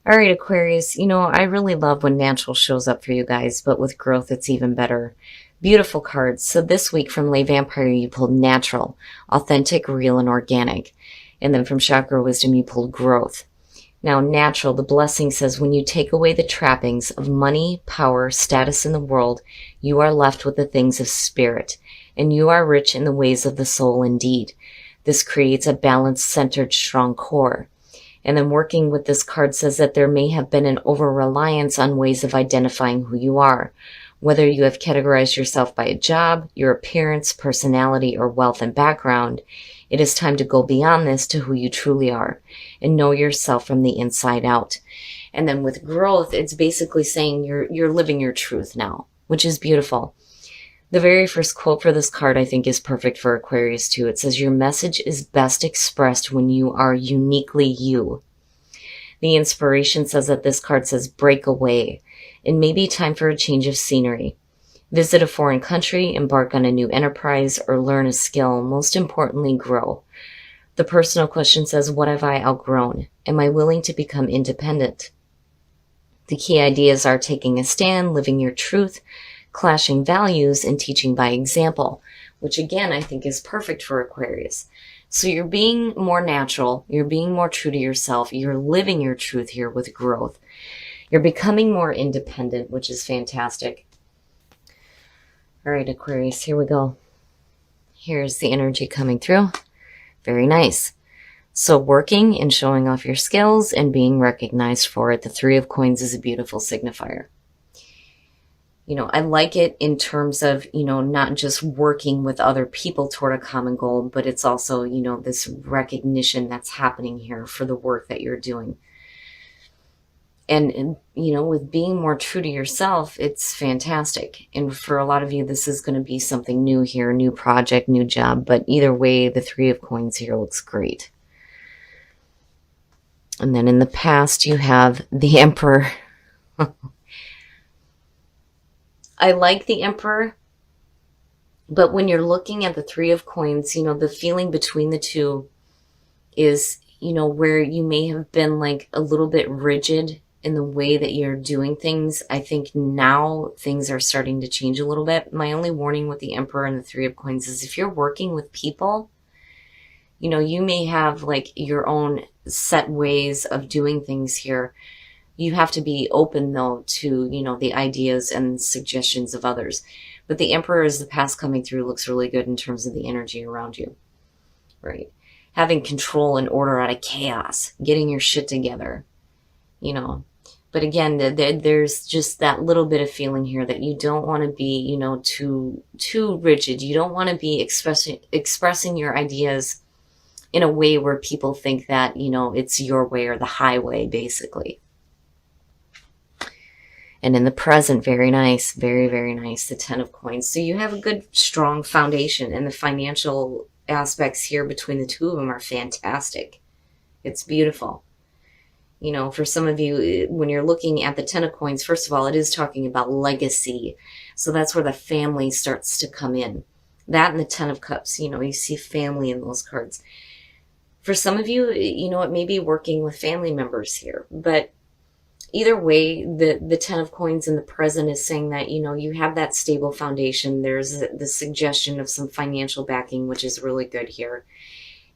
All right, Aquarius, I really love when natural shows up for you guys, but with growth, it's even better. Beautiful cards. So this week from Lay Vampire, you pulled natural, authentic, real, and organic. And then from Chakra Wisdom, you pulled growth. Now, natural, the blessing says when you take away the trappings of money, power, status in the world, you are left with the things of spirit, and you are rich in the ways of the soul indeed. This creates a balanced, centered, strong core. And then working with this card says that there may have been an over-reliance on ways of identifying who you are. Whether you have categorized yourself by a job, your appearance, personality, or wealth and background, it is time to go beyond this to who you truly are and know yourself from the inside out. And then with growth, it's basically saying you're living your truth now, which is beautiful. The very first quote for this card, I think, is perfect for Aquarius too. It says, your message is best expressed when you are uniquely you. The inspiration says that this card says, break away. It may be time for a change of scenery. Visit a foreign country, embark on a new enterprise, or learn a skill. Most importantly, grow. The personal question says, what have I outgrown? Am I willing to become independent? The key ideas are taking a stand, living your truth, clashing values, and teaching by example, which again I think is perfect for Aquarius. So you're being more natural, you're being more true to yourself, you're living your truth here with growth. You're becoming more independent, which is fantastic. All right, Aquarius, here we go. Here's the energy coming through. Very nice. So working and showing off your skills and being recognized for it. The Three of Coins is a beautiful signifier. I like it in terms of, not just working with other people toward a common goal, but it's also, this recognition that's happening here for the work that you're doing. And with being more true to yourself, it's fantastic. And for a lot of you, this is going to be something new here, new project, new job. But either way, the Three of Coins here looks great. And then in the past, you have the Emperor. I like the Emperor, but when you're looking at the Three of Coins, the feeling between the two is, where you may have been like a little bit rigid in the way that you're doing things. I think now things are starting to change a little bit. My only warning with the Emperor and the Three of Coins is if you're working with people, you may have like your own set ways of doing things here. You have to be open, though, to, the ideas and suggestions of others. But the Emperor is the past coming through looks really good in terms of the energy around you, right? Having control and order out of chaos, getting your shit together, But again, there's just that little bit of feeling here that you don't want to be, too rigid. You don't want to be expressing your ideas in a way where people think that, it's your way or the highway, basically. And in the present, very nice, very, very nice, the Ten of Coins. So you have a good, strong foundation, and the financial aspects here between the two of them are fantastic. It's beautiful. For some of you, when you're looking at the Ten of Coins, first of all, it is talking about legacy. So that's where the family starts to come in. That and the Ten of Cups, you see family in those cards. For some of you, it may be working with family members here, but either way, the Ten of Coins in the present is saying that, you have that stable foundation. There's the suggestion of some financial backing, which is really good here.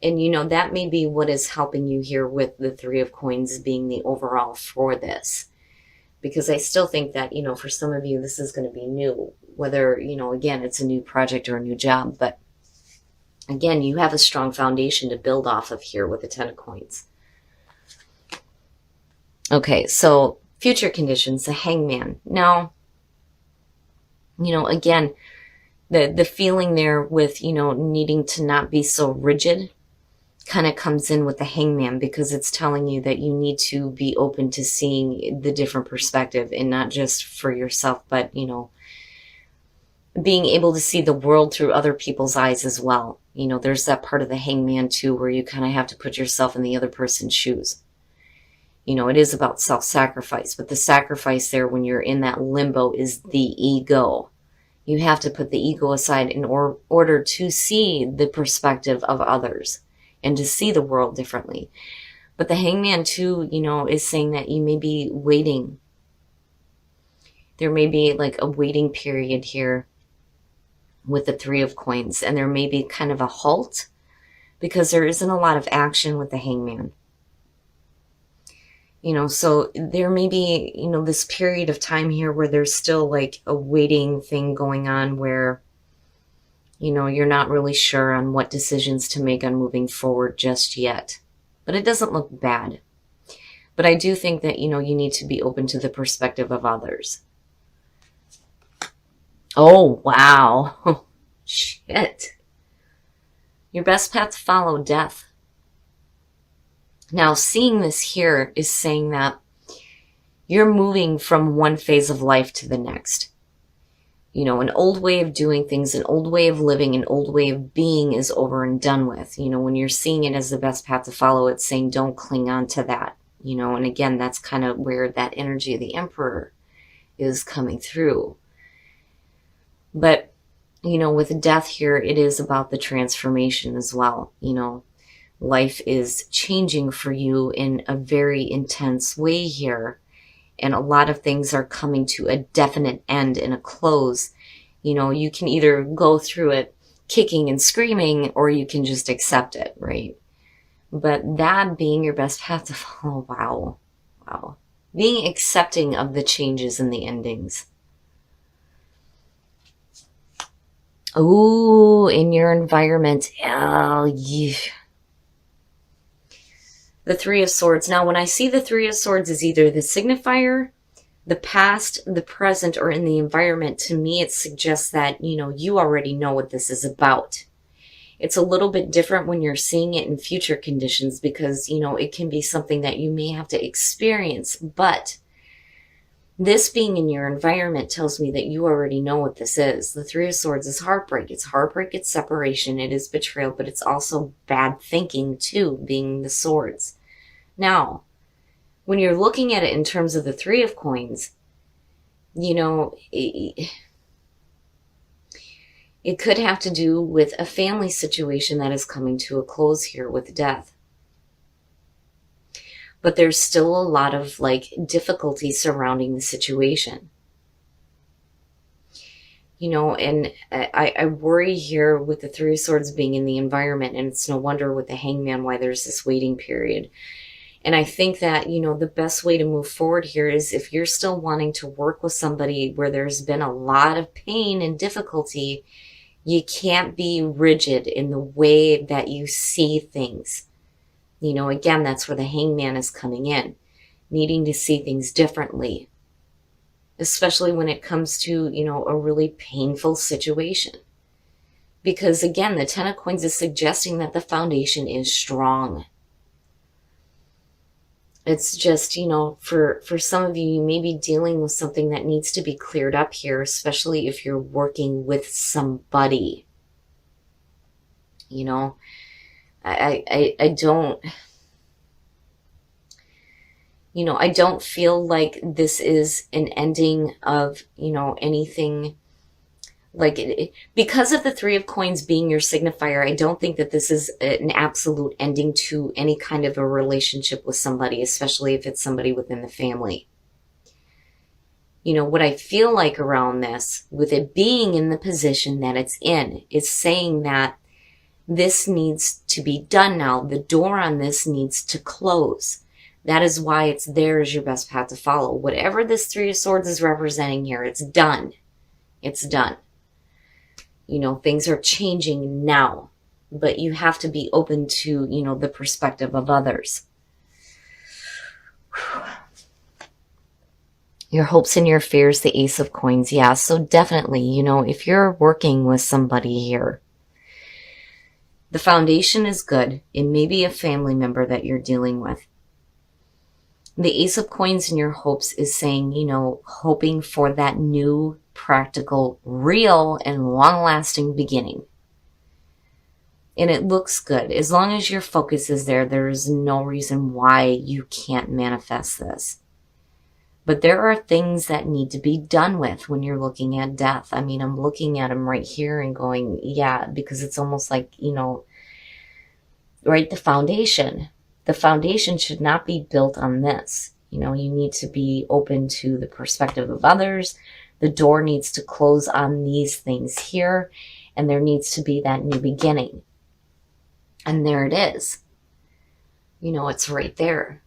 And, that may be what is helping you here with the Three of Coins being the overall for this. Because I still think that, for some of you, this is going to be new. Whether, again, it's a new project or a new job. But, again, you have a strong foundation to build off of here with the Ten of Coins. Okay, so future conditions, the Hangman. Now, again, the feeling there with, needing to not be so rigid kind of comes in with the Hangman, because it's telling you that you need to be open to seeing the different perspective, and not just for yourself, but, being able to see the world through other people's eyes as well. There's that part of the Hangman too, where you kind of have to put yourself in the other person's shoes. It is about self-sacrifice, but the sacrifice there when you're in that limbo is the ego. You have to put the ego aside in order to see the perspective of others and to see the world differently. But the Hangman too, is saying that you may be waiting. There may be like a waiting period here with the Three of Coins, and there may be kind of a halt because there isn't a lot of action with the Hangman. So there may be, this period of time here where there's still like a waiting thing going on where, you're not really sure on what decisions to make on moving forward just yet. But it doesn't look bad. But I do think that, you need to be open to the perspective of others. Oh, wow. Shit. Your best path to follow, death. Now, seeing this here is saying that you're moving from one phase of life to the next. An old way of doing things, an old way of living, an old way of being is over and done with. When you're seeing it as the best path to follow, it's saying don't cling on to that. And again, that's kind of where that energy of the Emperor is coming through. But, with death here, it is about the transformation as well. Life is changing for you in a very intense way here. And a lot of things are coming to a definite end and a close. You can either go through it kicking and screaming, or you can just accept it, right? But that being your best path to follow, wow. Being accepting of the changes and the endings. Ooh, in your environment. Oh, yeah. The Three of Swords. Now, when I see the Three of Swords as either the signifier, the past, the present, or in the environment, to me it suggests that, you already know what this is about. It's a little bit different when you're seeing it in future conditions because, it can be something that you may have to experience. But this being in your environment tells me that you already know what this is. The Three of Swords is heartbreak. It's heartbreak, it's separation, it is betrayal, but it's also bad thinking too, being the swords. Now, when you're looking at it in terms of the Three of Coins, it could have to do with a family situation that is coming to a close here with death. But there's still a lot of difficulty surrounding the situation. And I worry here with the Three of Swords being in the environment, and it's no wonder with the Hangman why there's this waiting period. And I think that, the best way to move forward here is if you're still wanting to work with somebody where there's been a lot of pain and difficulty, you can't be rigid in the way that you see things. Again, that's where the Hangman is coming in, needing to see things differently, especially when it comes to, a really painful situation. Because again, the Ten of Coins is suggesting that the foundation is strong. It's just, for some of you, you may be dealing with something that needs to be cleared up here, especially if you're working with somebody. I don't feel like this is an ending of, anything because of the Three of Coins being your signifier. I don't think that this is an absolute ending to any kind of a relationship with somebody, especially if it's somebody within the family. What I feel like around this, with it being in the position that it's in, is saying that this needs to be done now. The door on this needs to close. That is why it's there as your best path to follow. Whatever this Three of Swords is representing here, it's done. It's done. Things are changing now. But you have to be open to, the perspective of others. Your hopes and your fears, the Ace of Coins. Yeah, so definitely, if you're working with somebody here, the foundation is good. It may be a family member that you're dealing with. The Ace of Coins in your hopes is saying, hoping for that new, practical, real, and long-lasting beginning. And it looks good. As long as your focus is there, there is no reason why you can't manifest this. But there are things that need to be done with when you're looking at death. I mean, I'm looking at them right here and going, yeah, because it's almost like, right, the foundation. The foundation should not be built on this. You know, you need to be open to the perspective of others. The door needs to close on these things here, and there needs to be that new beginning. And there it is. You know, it's right there.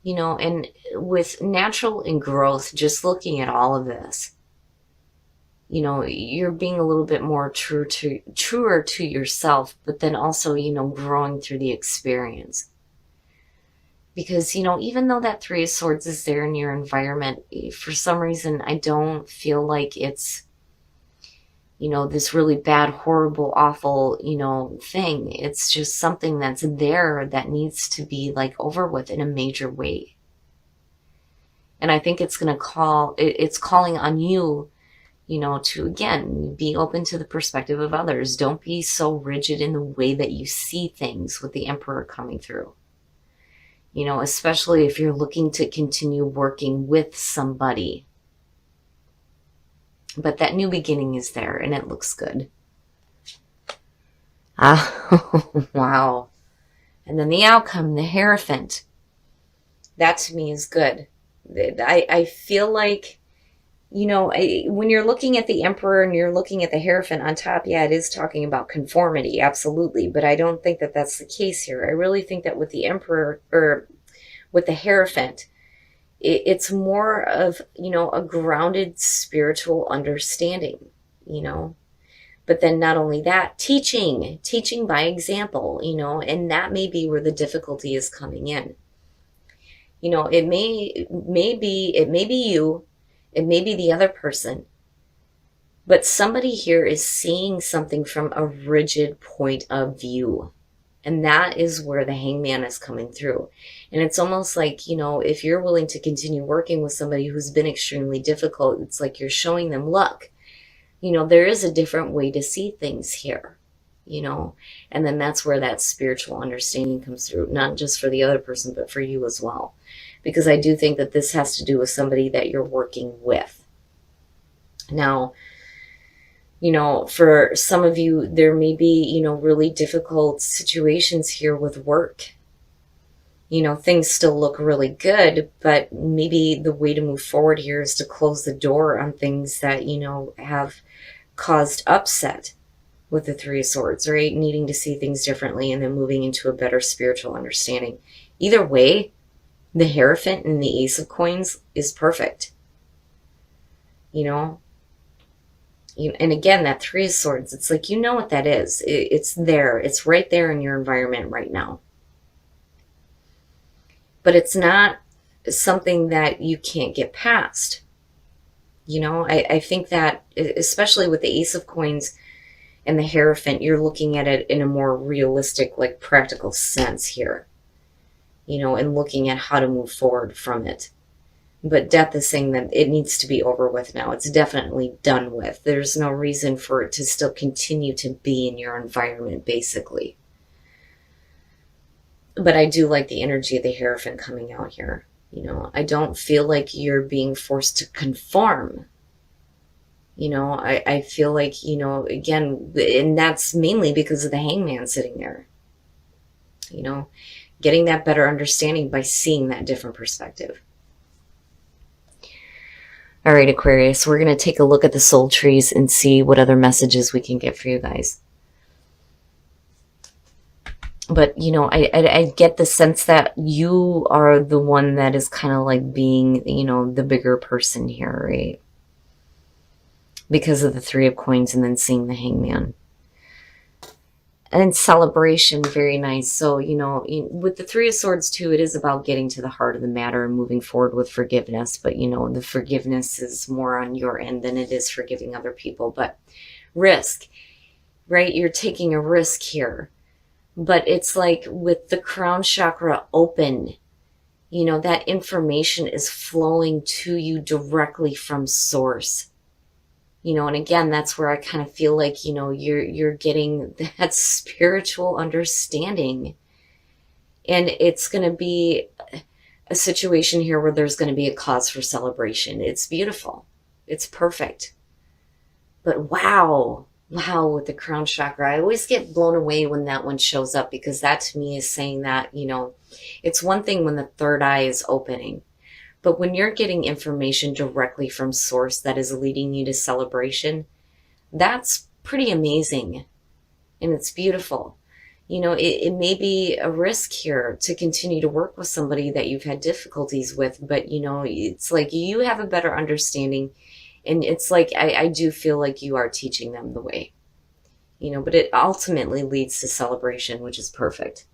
You know, and with natural and growth, just looking at all of this, you know, you're being a little bit more truer to yourself, but then also, you know, growing through the experience. Because, you know, even though that Three of Swords is there in your environment, for some reason, I don't feel like it's, you know, this really bad, horrible, awful, you know, thing. It's just something that's there that needs to be like over with in a major way. And I think it's going to it's calling on you, you know, to, again, be open to the perspective of others. Don't be so rigid in the way that you see things with the Emperor coming through. You know, especially if you're looking to continue working with somebody. But that new beginning is there, and it looks good. Wow. And then the outcome, the Hierophant. That to me is good. I feel like, you know, when you're looking at the Emperor and you're looking at the Hierophant on top, yeah, it is talking about conformity, absolutely. But I don't think that that's the case here. I really think that with the Emperor, or with the Hierophant, it's more of, you know, a grounded spiritual understanding, you know. But then not only that, teaching by example, you know, and that may be where the difficulty is coming in. You know, it may be you, it may be the other person, but somebody here is seeing something from a rigid point of view. And that is where the Hangman is coming through. And it's almost like, you know, if you're willing to continue working with somebody who's been extremely difficult, it's like you're showing them, look, you know, there is a different way to see things here, you know. And then that's where that spiritual understanding comes through, not just for the other person, but for you as well. Because I do think that this has to do with somebody that you're working with. Now, you know, for some of you, there may be, you know, really difficult situations here with work. You know, things still look really good, but maybe the way to move forward here is to close the door on things that, you know, have caused upset with the Three of Swords, right? Needing to see things differently and then moving into a better spiritual understanding. Either way, the Hierophant and the Ace of Coins is perfect. You know? And again, that Three of Swords, it's like, you know what that is. It's there. It's right there in your environment right now. But it's not something that you can't get past. You know, I think that, especially with the Ace of Coins and the Hierophant, you're looking at it in a more realistic, like practical sense here. You know, and looking at how to move forward from it. But Death is saying that it needs to be over with now. It's definitely done with. There's no reason for it to still continue to be in your environment, basically. But I do like the energy of the Hierophant coming out here. You know, I don't feel like you're being forced to conform. You know, I feel like, you know, again, and that's mainly because of the Hangman sitting there. You know, getting that better understanding by seeing that different perspective. All right, Aquarius, we're going to take a look at the soul trees and see what other messages we can get for you guys. But, you know, I get the sense that you are the one that is kind of like being, you know, the bigger person here, right? Because of the Three of Coins and then seeing the Hangman. And celebration, very nice. So, you know, with the Three of Swords too, it is about getting to the heart of the matter and moving forward with forgiveness. But, you know, the forgiveness is more on your end than it is forgiving other people. But risk, right? You're taking a risk here. But it's like with the crown chakra open, you know, that information is flowing to you directly from source. You know, and again, that's where I kind of feel like, you know, you're getting that spiritual understanding. And it's going to be a situation here where there's going to be a cause for celebration. It's beautiful. It's perfect. But wow, Wow, with the crown chakra, I always get blown away when that one shows up because that to me is saying that, it's one thing when the third eye is opening, but when you're getting information directly from source that is leading you to celebration, that's pretty amazing and it's beautiful. It may be a risk here to continue to work with somebody that you've had difficulties with, but it's like you have a better understanding. And it's like, I do feel like you are teaching them the way, but it ultimately leads to celebration, which is perfect.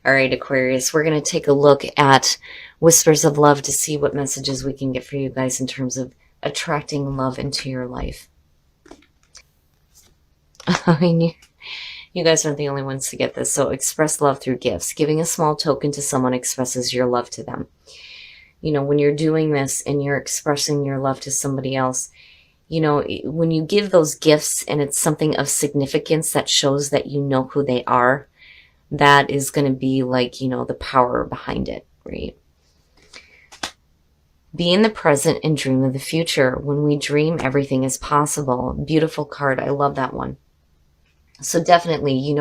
All right, Aquarius, we're going to take a look at Whispers of Love to see what messages we can get for you guys in terms of attracting love into your life. I mean, you guys aren't the only ones to get this. So express love through gifts. Giving a small token to someone expresses your love to them. When you're doing this and you're expressing your love to somebody else, when you give those gifts and it's something of significance that shows that you know who they are, that is going to be like, the power behind it, right? Be in the present and dream of the future. When we dream, everything is possible. Beautiful card. I love that one. So definitely,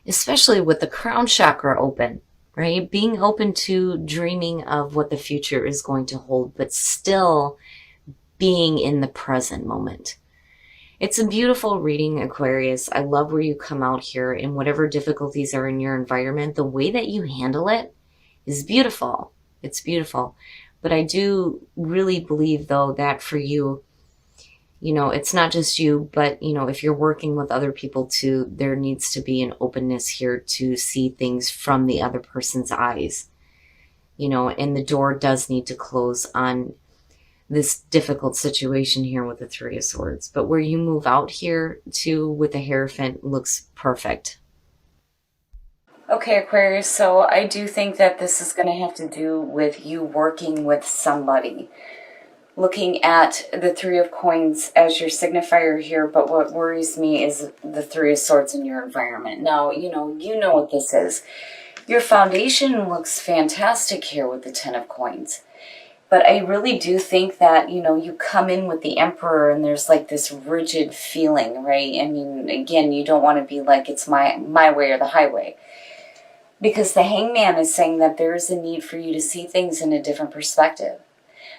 especially with the crown chakra open, right? Being open to dreaming of what the future is going to hold, but still being in the present moment. It's a beautiful reading, Aquarius. I love where you come out here, and whatever difficulties are in your environment, the way that you handle it is beautiful. It's beautiful. But I do really believe, though, that for you, it's not just you, but, if you're working with other people too, there needs to be an openness here to see things from the other person's eyes, and the door does need to close on this difficult situation here with the Three of Swords. But where you move out here to with the Hierophant looks perfect. Okay, Aquarius, so I do think that this is going to have to do with you working with somebody. Looking at the Three of Coins as your signifier here, but what worries me is the Three of Swords in your environment. Now, you know what this is. Your foundation looks fantastic here with the Ten of Coins. But I really do think that, you come in with the Emperor and there's like this rigid feeling, right? I mean, again, you don't want to be like it's my way or the highway. Because the Hangman is saying that there is a need for you to see things in a different perspective.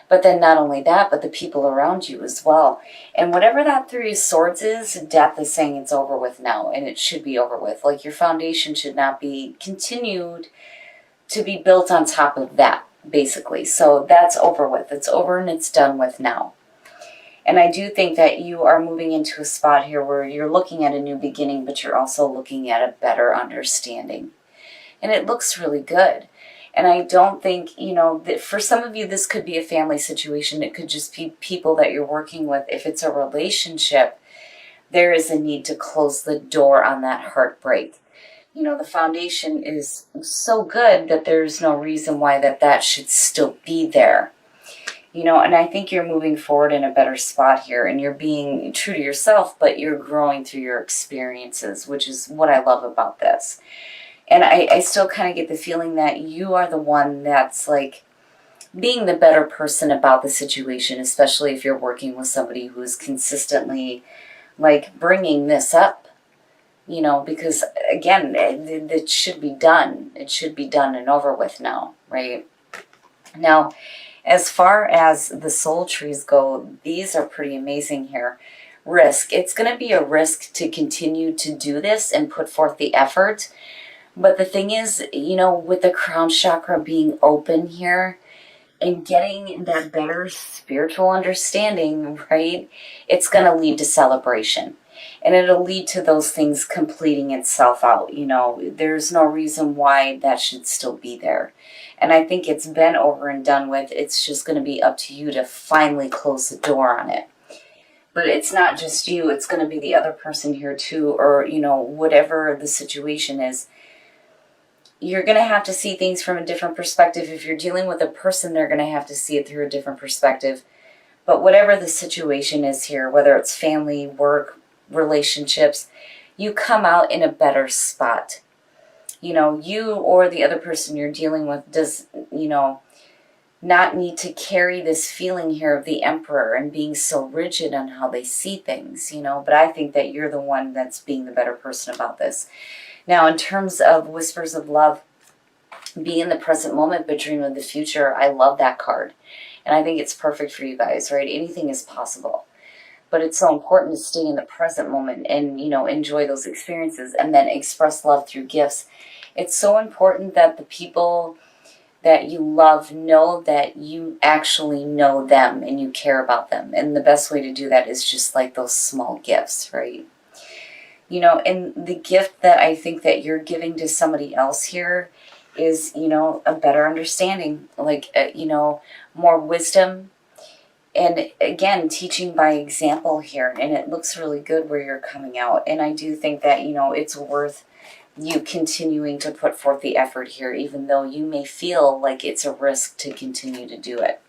But then not only that, but the people around you as well. And whatever that Three of Swords is, Death is saying it's over with now, and it should be over with. Like your foundation should not be continued to be built on top of that, basically. So that's over with. It's over and it's done with now. And I do think that you are moving into a spot here where you're looking at a new beginning, but you're also looking at a better understanding. And it looks really good. And I don't think, that for some of you, this could be a family situation. It could just be people that you're working with. If it's a relationship, there is a need to close the door on that heartbreak. The foundation is so good that there's no reason why that should still be there. And I think you're moving forward in a better spot here, and you're being true to yourself, but you're growing through your experiences, which is what I love about this. And I still kind of get the feeling that you are the one that's like being the better person about the situation, especially if you're working with somebody who is consistently like bringing this up, because again, it should be done. It should be done and over with now, right? Now, as far as the soul trees go, these are pretty amazing here. Risk. It's going to be a risk to continue to do this and put forth the effort. But the thing is, with the crown chakra being open here and getting that better spiritual understanding, right, it's going to lead to celebration. And it'll lead to those things completing itself out. There's no reason why that should still be there. And I think it's been over and done with. It's just going to be up to you to finally close the door on it. But it's not just you. It's going to be the other person here too, or, whatever the situation is. You're going to have to see things from a different perspective. If you're dealing with a person, they're going to have to see it through a different perspective. But whatever the situation is here, whether it's family, work, relationships, you come out in a better spot. You or the other person you're dealing with does, not need to carry this feeling here of the Emperor and being so rigid on how they see things, you know. But I think that you're the one that's being the better person about this. Now, in terms of Whispers of Love, be in the present moment but dream of the future. I love that card. And I think it's perfect for you guys, right? Anything is possible. But it's so important to stay in the present moment and, you know, enjoy those experiences and then express love through gifts. It's so important that the people that you love know that you actually know them and you care about them. And the best way to do that is just like those small gifts, right? You know, and the gift that I think that you're giving to somebody else here is, you know, a better understanding, like, you know, more wisdom. And again, teaching by example here. And it looks really good where you're coming out. And I do think that, you know, it's worth you continuing to put forth the effort here, even though you may feel like it's a risk to continue to do it.